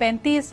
35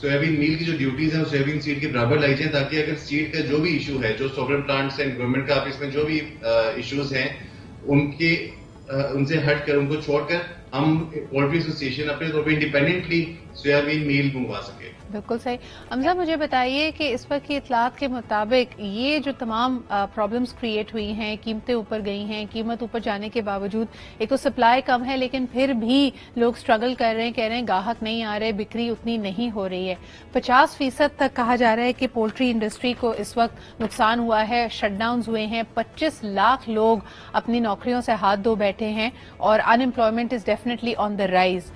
soybean میل کی جو duties ہیں وہ سویابین سیڈ کے برابر لائی جائیں, تاکہ اگر سیڈ کا جو بھی ایشو ہے, جو سوورن پلانٹس اینڈ گورنمنٹ کا آفس میں جو بھی ایشوز ہیں, ان سے ہٹ کر, ان کو چھوڑ کر ہم پولٹری ایسوسیشن اپنے طور پہ انڈیپینڈنٹلی سویابین میل منگوا سکے. بالکل صحیح. حمزہ مجھے بتائیے کہ اس وقت کی اطلاعات کے مطابق یہ جو تمام پرابلمز کریٹ ہوئی ہیں, قیمتیں اوپر گئی ہیں, قیمت اوپر جانے کے باوجود ایک تو سپلائی کم ہے لیکن پھر بھی لوگ سٹرگل کر رہے ہیں, کہہ رہے ہیں گاہک نہیں آ رہے, بکری اتنی نہیں ہو رہی ہے. 50% تک کہا جا رہا ہے کہ پولٹری انڈسٹری کو اس وقت نقصان ہوا ہے, شٹ ڈاؤنز ہوئے ہیں, 25 لاکھ لوگ اپنی نوکریوں سے ہاتھ دھو بیٹھے ہیں اور unemployment is definitely on the rise.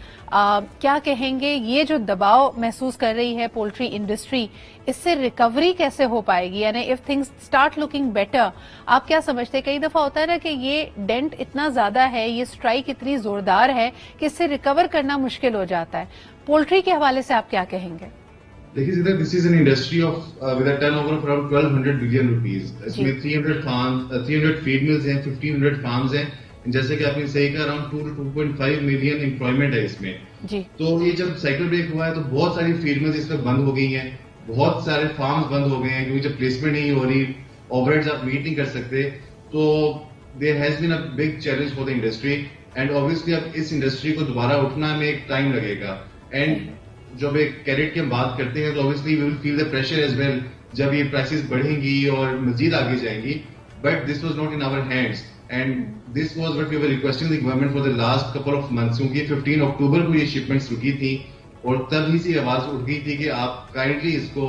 کیا کہیں گے, یہ جو دباؤ محسوس کر رہی ہے پولٹری انڈسٹری, اس سے ریکوری کیسے ہو پائے گی؟ یعنی if things start looking better, آپ کیا سمجھتے ہیں؟ کئی دفعہ ہوتا ہے نا کہ یہ ڈینٹ اتنا زیادہ ہے, یہ اسٹرائک اتنی زوردار ہے کہ اس سے ریکور کرنا مشکل ہو جاتا ہے. پولٹری کے حوالے سے آپ کیا کہیں گے؟ دیکھیے سیدھا, this is an industry with a turnover of آف اراؤنڈ 1200 بلین روپیز. اس میں 300 فیڈ ملز ہیں, 1500 فارمز ہیں, جیسے کہ آپ نے صحیح کہا اراؤنڈ 2 to 2.5 ملین امپلائمنٹ ہے اس میں. تو یہ جب سائیکل بریک ہوا ہے تو بہت ساری فیڈ ملز اس وقت بند ہو گئی ہیں, بہت سارے فارمز بند ہو گئے ہیں, کیونکہ جب پلیسمنٹ نہیں ہو رہی, اوور ہیڈز آپ میٹ نہیں کر سکتے, تو there has been a big challenge for the industry. And obviously اب اس انڈسٹری کو دوبارہ اٹھنا میں ایک ٹائم لگے گا. اینڈ جب ایک کیریٹ کی ہم بات کرتے ہیں تو obviously we will feel the pressure as well, جب یہ پرائسز بڑھیں گی اور مزید آگے جائیں گی. But this was not in our hands, and this was what we were requesting the government for the last couple of months, کیونکہ 15 اکتوبر کو یہ شپمنٹس رکی تھی اور تب ہی سے آواز اٹھ گئی تھی کہ آپ کائنڈلی اس کو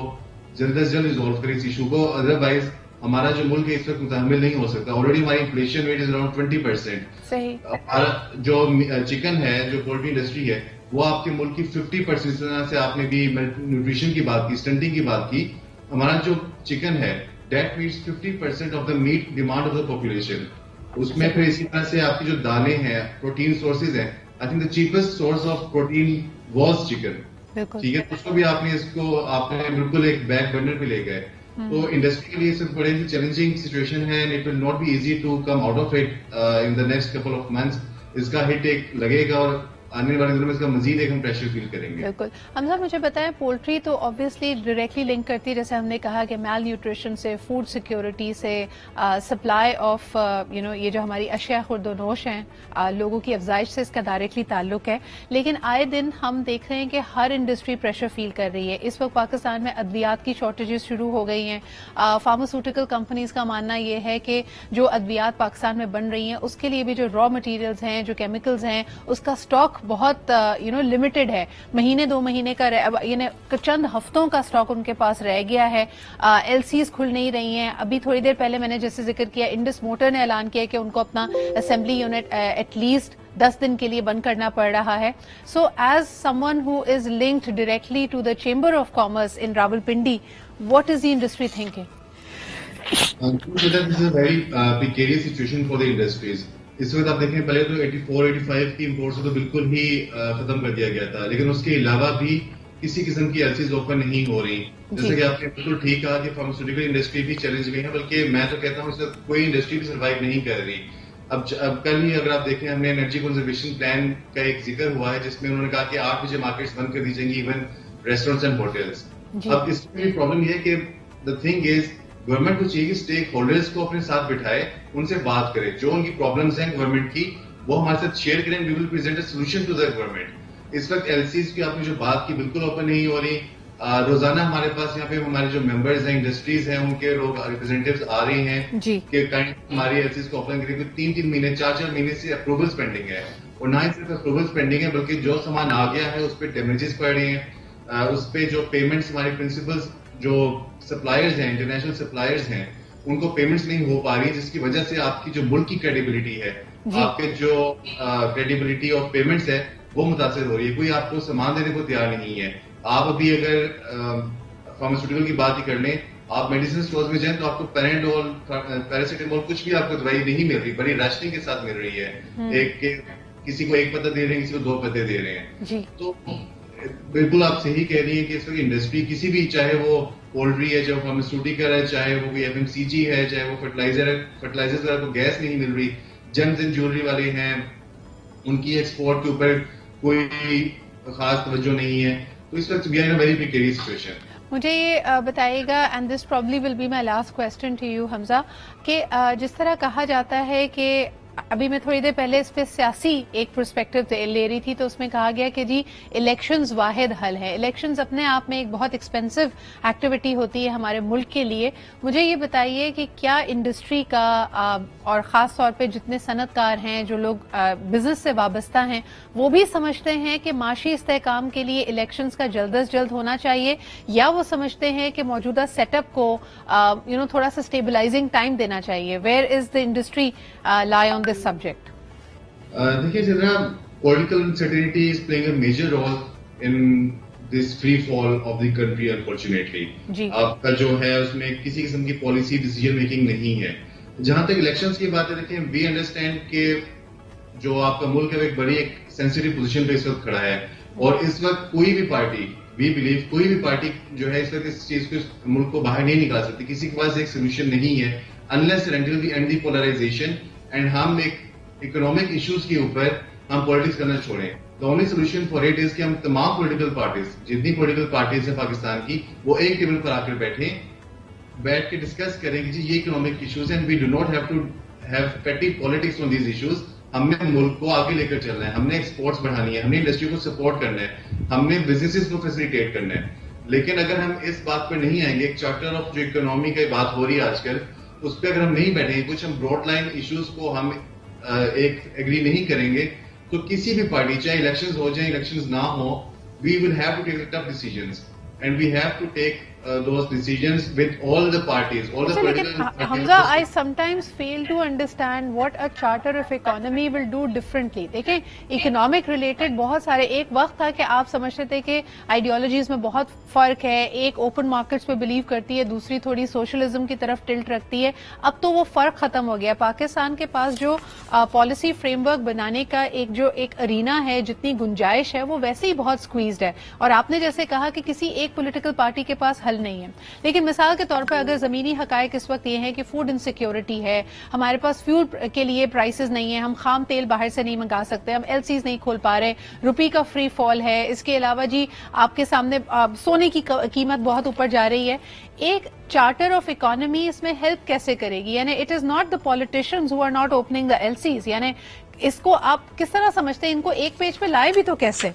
جلد از جلد ریزالو کریں اس ایشو کو, ادروائز ہمارا جو ملک ہے اس وقت متحمل نہیں ہو سکتا. آلریڈی ہماری انفلیشن ریٹ از اراؤنڈ 20%. ہمارا جو چکن ہے, جو پولٹری انڈسٹری ہے, وہ آپ کے ملک کی 50% سے, آپ نے بھی نیوٹریشن کی بات کی, اسٹنٹنگ کی بات کی, ہمارا جو چکن ہے that meets 50% of the meat demand of the population. اس میں پھر اسی طرح سے آپ کی جو دالیں ہیں, پروٹین سورسز ہیں, I think the cheapest source of protein was chicken. ٹھیک ہے, اس کو بھی آپ نے بالکل ایک بیک برنر پہ لے گئے. تو انڈسٹری کے لیے اس بڑے ہی چیلنجنگ سچویشن ہے, and it will not be easy to come out of it in the next couple of months. اس کا ہٹ ایک لگے گا اور آنے والے دنوں میں اس کا مزید ایک ہم پریشر فیل کریں گے. بالکل. حمزہ مجھے بتائیں, پولٹری تو آبویسلی ڈائریکٹلی لنک کرتی ہے, جیسے ہم نے کہا کہ میل نیوٹریشن سے, فوڈ سیکیورٹی سے, سپلائی آف یہ جو ہماری اشیاء خورد و نوش ہیں, لوگوں کی افزائش سے اس کا ڈائریکٹلی تعلق ہے. لیکن آئے دن ہم دیکھ رہے ہیں کہ ہر انڈسٹری پریشر فیل کر رہی ہے. اس وقت پاکستان میں ادویات کی شارٹیجز شروع ہو گئی ہیں. فارماسیوٹیکل کمپنیز کا ماننا یہ ہے کہ جو ادویات پاکستان میں بن رہی ہیں اس کے لیے بھی جو را مٹیریلز ہیں, جو کیمیکلز ہیں, اس کا اسٹاک بہت لمیٹڈ ہے. مہینے 2 مہینے کا, یعنی چند ہفتوں کا اسٹاک ان کے پاس رہ گیا ہے. ایل سیز کھل نہیں رہی ہیں. ابھی تھوڑی دیر پہلے میں نے جیسے ذکر کیا, انڈس موٹر نے اعلان کیا کہ ان کو اپنا اسمبلی یونٹ ایٹ لیسٹ 10 دن کے لیے بند کرنا پڑ رہا ہے. So as someone who is linked directly to the chamber of commerce in Rawalpindi, what is the industry thinking? اس وقت آپ دیکھیں, پہلے تو 84-85 کی امپورٹس تو بالکل ہی ختم کر دیا گیا تھا, لیکن اس کے علاوہ بھی کسی قسم کی ایلسیز اوپن نہیں ہو رہی. جیسے کہ آپ نے بالکل ٹھیک کہا کہ فارماسیوٹیکل انڈسٹری بھی چیلنج میں ہے, بلکہ میں تو کہتا ہوں اس وقت کوئی انڈسٹری بھی سروائیو نہیں کر رہی. اب کل ہی اگر آپ دیکھیں, ہم نے انرجی کنزرویشن پلان کا ایک ذکر ہوا ہے جس میں انہوں نے کہا کہ 8 بجے مارکیٹس بند کر دی جائیں گی, ایون ریسٹورینٹس اینڈ ہوٹلس. اب اس میں پرابلم یہ ہے کہ دا تھنگ از, گورنمنٹ کو چاہیے کہ اسٹیک ہولڈرز کو اپنے ساتھ بٹھائے, ان سے بات کرے, جو ان کی پرابلمز ہیں گورنمنٹ کی وہ ہمارے ساتھ شیئر کریں, we will present a solution to the government. اس وقت ایل سیز کی آپ نے جو بات کی بالکل اوپن نہیں ہو رہی. روزانہ ہمارے پاس یہاں پہ ہمارے جو ممبرز ہیں, انڈسٹریز ہیں, ان کے لوگ ریپرزینٹیوز آ رہے ہیں کہ ہماری ایل سیز کو اوپن کریں. 3 مہینے 4 مہینے سے اپروولس پینڈنگ ہے, اور نہ ہی صرف اپروولس پینڈنگ ہے بلکہ جو سامان آ گیا ہے اس پہ ڈیمیجز پڑ رہے ہیں, اس پہ جو پیمنٹس ہمارے پرنسپلز جو سپلائرز ہیں, انٹرنیشنل سپلائرز ہیں, ان کو پیمنٹس نہیں ہو پا رہی, جس کی وجہ سے آپ کی جو ملک کی کریڈیبلٹی ہے, آپ کے جو کریڈیبلٹی آف پیمنٹس ہے وہ متاثر ہو رہی ہے. کوئی آپ کو سامان دینے کو تیار نہیں ہے. آپ ابھی اگر فارماسیوٹیکل کی بات ہی کر لیں, آپ میڈیسن اسٹورز میں جائیں تو آپ کو پیرینڈول, پیراسیٹامول, کچھ بھی آپ کو دوائی نہیں مل رہی, بڑی راشننگ کے ساتھ مل رہی ہے. ایک کسی کو 1 پتا دے رہے ہیں, کسی کو 2 پتے دے رہے ہیں. تو بالکل آپ صحیح کہہ رہی ہیں کہ اس وقت انڈسٹری کسی بھی, چاہے وہ پولٹری ہے, چاہے وہ فارماسیوٹیکل ہے, چاہے وہ کوئی FMCG ہے, چاہے وہ فرٹیلائزر ہے, فرٹیلائزر وغیرہ کو گیس نہیں مل رہی, جیمز اینڈ جیولری والے ہیں, ان کی ایکسپورٹ کے اوپر کوئی خاص توجہ نہیں ہے. تو اس وقت we are in very precarious situation. مجھے یہ بتائیے گا, and this probably will be my last question to you Hamza, کہ جس طرح کہا جاتا ہے کہ ابھی میں تھوڑی دیر پہلے اس پہ سیاسی ایک پرسپیکٹو لے رہی تھی, تو اس میں کہا گیا کہ جی الیکشنز واحد حل ہے. الیکشنز اپنے آپ میں ایک بہت ایکسپینسو ایکٹیویٹی ہوتی ہے ہمارے ملک کے لیے. مجھے یہ بتائیے کہ کیا انڈسٹری کا اور خاص طور پہ جتنے صنعت کار ہیں, جو لوگ بزنس سے وابستہ ہیں, وہ بھی سمجھتے ہیں کہ معاشی استحکام کے لیے الیکشنز کا جلد از جلد ہونا چاہیے, یا وہ سمجھتے ہیں کہ موجودہ سیٹ اپ کو تھوڑا سا اسٹیبلائزنگ ٹائم دینا چاہیے؟ Where is the industry lie on this subject? دیکھیے جنرا, political uncertainty is playing a major role in this free fall of the country unfortunately. آپ کا جو ہے اس میں کسی قسم کی پالیسی ڈیسیژن میکنگ نہیں ہے. جہاں تک الیکشنز کی بات ہے, دیکھیں وی انڈرسٹینڈ کہ جو آپ کا ملک ہے ایک بڑی ایک سینسٹیو پوزیشن پہ اس وقت کھڑا ہے, اور اس وقت کوئی بھی پارٹی, وی بلیو کوئی بھی پارٹی جو ہے اس وقت اس چیز کو ملک کو باہر نہیں نکال سکتی. کسی کے پاس ایک سولوشن نہیں ہے unless and until we end the polarization and ہم ایک اکنامک ایشوز کے اوپر ہم پالیٹکس کرنا چھوڑیں. The only solution for it is کہ ہم تمام پولیٹیکل پارٹیز, جتنی پولیٹیکل پارٹیز ہیں پاکستان کی, وہ ایک ٹیبل پر آ کر بیٹھ کے ڈسکس کریں کہ جی یہ اکنامک ایشوز ہیں, we do not have to have petty politics on these issues. ہم نے ملک کو آگے لے کر چلنا ہے, ہم نے ایکسپورٹس بڑھانی ہے, ہم نے انڈسٹری کو سپورٹ کرنا ہے, ہم نے بزنسز کو فیسیلیٹیٹ کرنا ہے. لیکن اگر ہم اس بات پر نہیں آئیں گے, ایک چارٹر آف جو اکنامی کی بات ہو رہی ہے آج کل, اس پہ اگر ہم نہیں بیٹھیں گے, کچھ ہم براڈ لائن ایشوز کو ہم ایک ایگری نہیں کریں گے, تو کسی بھی پارٹی, چاہے الیکشنز ہو جائیں الیکشنز نہ ہو, we will have to take tough decisions and we have to take those decisions with all the parties, all the political parties. Hamza, I sometimes fail to understand what a charter of economy will do differently. دیکھیں economic related بہت سارے, ایک وقت تھا کہ آپ سمجھتے تھے کہ آئیڈیالوجیز میں بہت فرق ہے, ایک اوپن مارکیٹس پہ بلیو کرتی ہے, دوسری تھوڑی سوشلزم کی طرف ٹلٹ رکھتی ہے. اب تو وہ فرق ختم ہو گیا. پاکستان کے پاس جو پالیسی فریم ورک بنانے کا ایک ارینا ہے, جتنی گنجائش ہے, وہ ویسے ہی بہت سکویزڈ ہے. اور آپ نے جیسے کہا کہ کسی ایک پولیٹیکل پارٹی کے پاس حل نہیں ہے, لیکن مثال کے طور پر اگر زمینی حقائق اس وقت یہ ہے کہ فوڈ انسیکیورٹی ہے, ہمارے پاس فیول کے لیے پرائسز نہیں ہیں, ہم خام تیل باہر سے نہیں منگا سکتے, ہم ایل سیز نہیں کھول پا رہے, روپی کا فری فال ہے, اس کے علاوہ جی آپ کے سامنے سونے کی قیمت بہت اوپر جا رہی ہے, ایک چارٹر آف اکانومی اس میں ہیلپ کیسے کرے گی؟ یعنی it is not the politicians who are not opening the L Cs, یعنی اس کو آپ کس طرح سمجھتے ہیں, ان کو ایک پیج پہ لائے بھی تو کیسے؟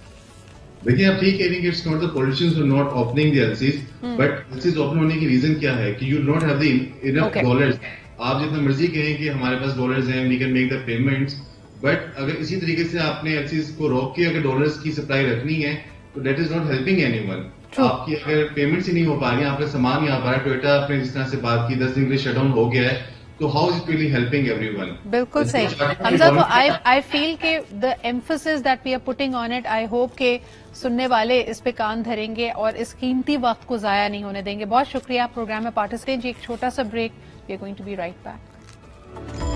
دیکھیں آپ ٹھیک کہہ رہی ہیں کہ it's not the politicians who not opening the LCs, but LCs open ہونے کی ریزن کیا ہے کہ you don't have the enough dollars. آپ جتنا مرضی کہیں کہ ہمارے پاس ڈالرز ہیں, we can make the payments, but اگر اسی طریقے سے آپ نے ایلسیز کو روک کے اگر ڈالرز کی سپلائی رکھنی ہے, تو that is not helping any one. آپ کی اگر پیمنٹس ہی نہیں ہو پا رہی ہیں, آپ کا سامان نہیں آ پا رہا ہے, ٹوئیٹا آپ نے جس طرح سے بات کی 10 دن کے لیے شٹ ڈاؤن ہو گیا ہے, تو how is it really helping everyone? بالکل صحیح حمزہ. تو آئی فیل کہ the emphasis that we are putting on it, I hope کہ سننے والے اس پہ کان دھریں گے اور اس قیمتی وقت کو ضائع نہیں ہونے دیں گے. بہت شکریہ پروگرام میں پارٹیسپیٹ. ایک چھوٹا سا break, we are going to be right back.